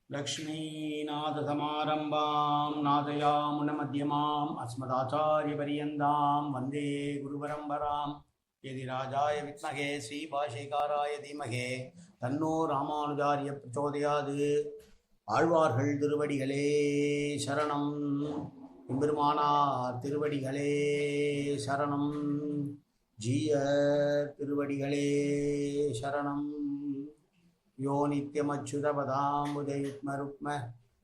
लक्ष्मीनाथसमारम्भां नादयामुनमध्यमाम् अस्मदाचार्यपर्यन्तां वन्दे गुरुपरम्परां यदिराजाय विद्महे श्रीभाष्यकाराय धीमहे तन्नो रामानुजार्य प्रचोदयात्. ஆழ்வார்கள் திருவடிகளே சரணம். எம்பெருமானார் திருவடிகளே சரணம். ஜீய திருவடிகளே சரணம். यो नित्यमच्युतपदाम्बुजयुग्मरुक्म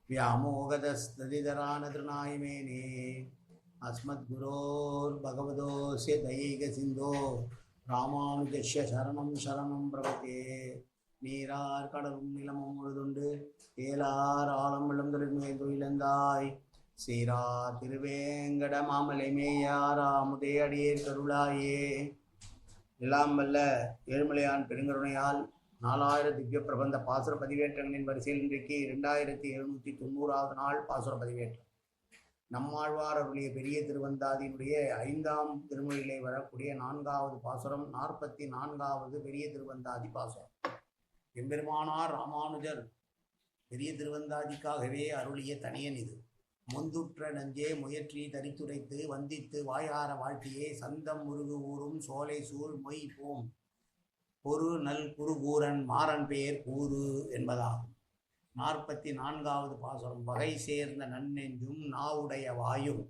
व्यामोगदस्तदितरानतृणाय मेने अस्मद्गुरोर्भगवतोऽस्य दयैकसिन्धो ராமானுஜஸ்ய சரணம் சரணம் பிரபத்தே. நீரார் கடலும் நிலமும் முழுதுண்டு ஏலார் ஆழம் விளந்தொழில் தொழிலந்தாய் சீரா திருவேங்கட மாமலை மேயாரா முதே அடியேர் கருளாயே. எல்லாம் வல்ல ஏழுமலையான் பெருங்கருணையால் 4000 திவ்ய பிரபந்த பாசுர பதிவேற்றங்களின் வரிசையில் இன்றைக்கு 2790வது நாள் பாசுர பதிவேற்றம். நம்மாழ்வார் அவருடைய பெரிய திருவந்தாதியினுடைய 5ஆம் திருமொழியிலே வரக்கூடிய 4வது பாசுரம் 44வது பெரிய திருவந்தாதி பாசுரம். எம்பெருமானார் ராமானுஜர் பெரிய திருவந்தாதிக்காகவே அருளிய தனியன் இது. முந்துற்ற நஞ்சே முயற்றி தரித்துரைத்து வந்தித்து வாயார வாழ்க்கையே சந்தம் முருகு ஊரும் சோலை சூழ் மொய் போம் பொரு நல் குருகூரன் மாறன் பெயர் கூறு என்பதாகும். 44வது பாசுரம். வகை சேர்ந்த நன்னெஞ்சும் நாவுடைய வாயும்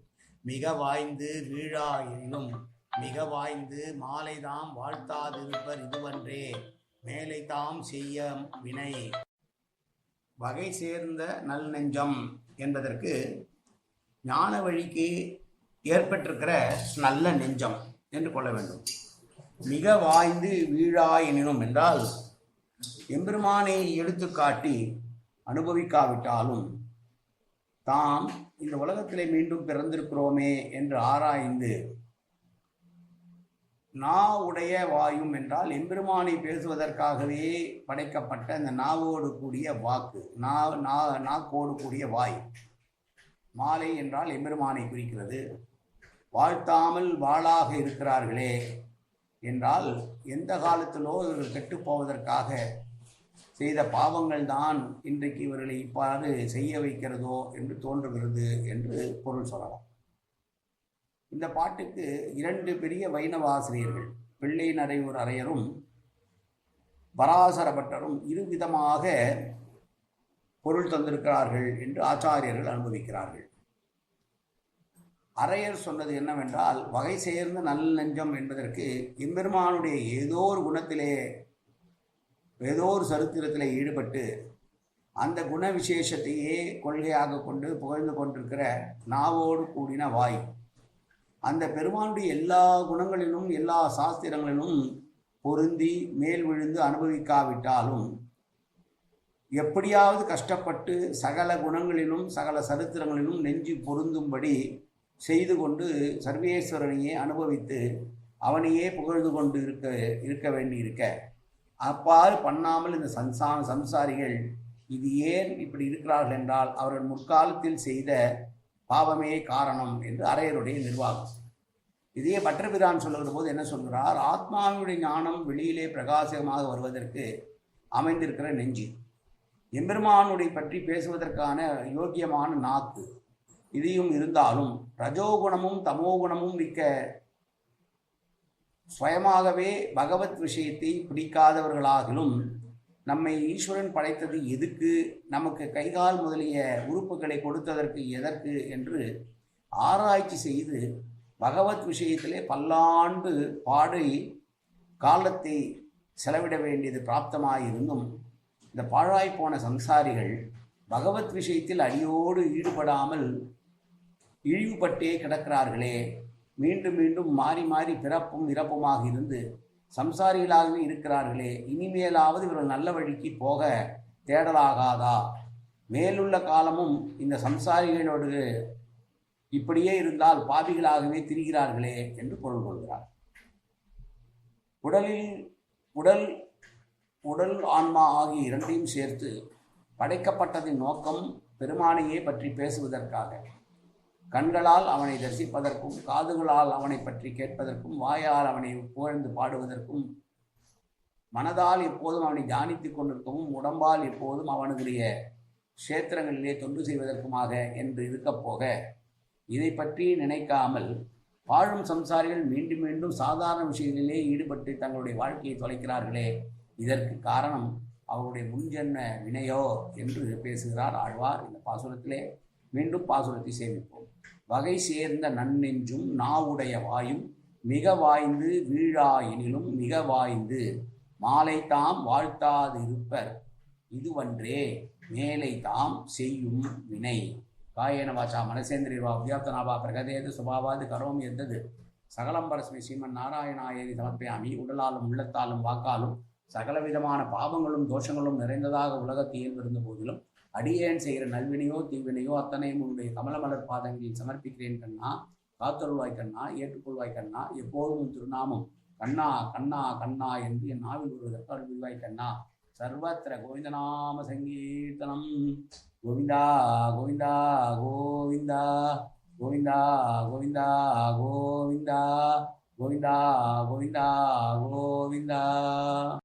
மிக வாய்ந்து வீழாயினும் மிக வாய்ந்து மாலைதாம் வாழ்த்தாதிருப்பர் இதுவன்றே மேலை தாம் செய்ய வினை. வகை சேர்ந்த நல் நெஞ்சம் என்பதற்கு ஞான வழிக்கு ஏற்பட்டிருக்கிற நல்ல நெஞ்சம் என்று கொள்ள வேண்டும். மிக வாய்ந்து வீழாயினும் என்றால் எம்பெருமானை எடுத்து காட்டி அனுபவிக்காவிட்டாலும் தாம் இந்த உலகத்திலே மீண்டும் பிறந்திருக்கிறோமே என்று ஆராய்ந்து நாவுடைய வாயும் என்றால் எம்பெருமானை பேசுவதற்காகவே படைக்கப்பட்ட அந்த நாவோடு கூடிய வாக்கு, நாக்கோடு கூடிய வாய். மாலை என்றால் எம்பெருமானை குறிக்கிறது. வாழ்த்தாமல் வாளாக இருக்கிறார்களே என்றால் எந்த காலத்திலோ இவர்கள் கெட்டுப்போவதற்காக செய்த பாவங்கள் தான் இன்றைக்கு இவர்களை இவ்வாறு செய்ய வைக்கிறதோ என்று தோன்றுகிறது என்று பொருள் சொல்லலாம். இந்த பாட்டுக்கு 2 பெரிய வைணவ ஆசிரியர்கள், பிள்ளை நரையூர் அரையரும் பராசர பட்டரும் இருவிதமாக பொருள் தந்திருக்கிறார்கள் என்று ஆச்சாரியர்கள் அனுபவிக்கிறார்கள். அரையர் சொன்னது என்னவென்றால், வகை சேர்ந்த நல் நெஞ்சம் என்பதற்கு எம்பெருமானுடைய ஏதோ ஒரு குணத்திலே ஏதோ ஒரு சரித்திரத்திலே ஈடுபட்டு அந்த குண விசேஷத்தையே கொள்கையாக கொண்டு புகழ்ந்து கொண்டிருக்கிற நாவோடு கூடின வாய், அந்த பெருமானுடைய எல்லா குணங்களிலும் எல்லா சாஸ்திரங்களிலும் பொருந்தி மேல் விழுந்து அனுபவிக்காவிட்டாலும் எப்படியாவது கஷ்டப்பட்டு சகல குணங்களிலும் சகல சரித்திரங்களிலும் நெஞ்சு பொருந்தும்படி செய்து கொண்டு சர்வேஸ்வரனையே அனுபவித்து அவனையே புகழ்ந்து கொண்டு இருக்க வேண்டியிருக்க, அப்பாறு பண்ணாமல் இந்த சம்சாரிகள் இது ஏன் இப்படி இருக்கிறார்கள் என்றால் அவர்கள் முற்காலத்தில் செய்த பாவமே காரணம் என்று அரையருடைய நிர்வாகம். இதையே பட்டர்பிரான் சொல்லுகிற போது என்ன சொல்கிறார்? ஆத்மாவினுடைய ஞானம் வெளியிலே பிரகாசமாக வருவதற்கு அமைந்திருக்கிற நெஞ்சு, எம்பெருமானுடைய பற்றி பேசுவதற்கான யோக்கியமான நாக்கு, இதையும் இருந்தாலும் ரஜோகுணமும் தமோகுணமும் மிக்க சுயமாகவே பகவத் விஷயத்தை பிடிக்காதவர்களாகிலும் நம்மை ஈஸ்வரன் படைத்தது எதுக்கு, நமக்கு கைகால் முதலிய உறுப்புகளை கொடுத்ததற்கு எதற்கு என்று ஆராய்ச்சி செய்து பகவத் விஷயத்திலே பல்லாண்டு பாடி காலத்தை செலவிட வேண்டியது பிராப்தமாயிருந்தும் இந்த பாழாய் போன சம்சாரிகள் பகவத் விஷயத்தில் அடியோடு ஈடுபடாமல் இழிவுபட்டே கிடக்கிறார்களே, மீண்டும் மீண்டும் மாறி மாறி பிறப்பும் இறப்புமாக இருந்து சம்சாரிகளாகவே இருக்கிறார்களே, இனிமேலாவது இவர்கள் நல்ல வழிக்கு போக தேடலாகாதா? மேலுள்ள காலமும் இந்த சம்சாரிகளோடு இப்படியே இருந்தால் பாவிகளாகவே திரிகிறார்களே என்று பொருள் கொள்கிறார். உடல் ஆன்மா ஆகிய இரண்டையும் சேர்த்து படைக்கப்பட்டதின் நோக்கம் பெருமானையே பற்றி பேசுவதற்காக. கண்களால் அவனை தரிசிப்பதற்கும், காதுகளால் அவனை பற்றி கேட்பதற்கும், வாயால் அவனை புகழ்ந்து பாடுவதற்கும், மனதால் எப்போதும் அவனை தியானித்துக் கொண்டிருக்கவும், உடம்பால் எப்போதும் அவனுடைய க்ஷேத்திரங்களிலே தொண்டு செய்வதற்குமாக என்று இருக்கப் போக இதை பற்றி நினைக்காமல் வாழும் சம்சாரிகள் மீண்டும் மீண்டும் சாதாரண விஷயங்களிலே ஈடுபட்டு தங்களுடைய வாழ்க்கையை தொலைக்கிறார்களே, இதற்கு காரணம் அவருடைய முன்ஜென்ம வினையோ என்று பேசுகிறார் ஆழ்வார் இந்த பாசுரத்திலே. மீண்டும் பாசுரத்தை சேமிப்போம். வகை சேர்ந்த நன்னெஞ்சும் நாவுடைய வாயும் மிக வாய்ந்து வீழா எனிலும் மிக வாய்ந்து மாலை தாம் வாழ்த்தாது இருப்பர் இதுவன்றே மேலை தாம் செய்யும் வினை. காயேன வாச்சா மனசேந்திரியர்வா உத்யாப்தனாவா பிரகதேது சுபாவாது கரோமி எந்தது சகலம் பரஸ்மை ஸ்ரீமன் நாராயணாயேதி சமர்ப்பயாமி. உடலாலும் உள்ளத்தாலும் வாக்காலும் சகலவிதமான பாவங்களும் தோஷங்களும் நிறைந்ததாக உலகத்தில் இயல்பிருந்த போதிலும் அடியேன் செய்கிற நல்வினையோ தீவினையோ அத்தனையும் உன்னுடைய கமலமலர் பாதங்களில் சமர்ப்பிக்கிறேன் கண்ணா. காத்தொருள்வாய் கண்ணா, ஏற்றுக்கொள்வாய் கண்ணா. எப்போதும் திருநாமம் கண்ணா கண்ணா கண்ணா என்று என் நாவில் வருவதற்கு அருள்வாய் கண்ணா. சர்வத்திர கோவிந்தநாம சங்கீர்த்தனம். கோவிந்தா கோவிந்தா கோவிந்தா கோவிந்தா கோவிந்தா கோவிந்தா கோவிந்தா கோவிந்தா கோவிந்தா.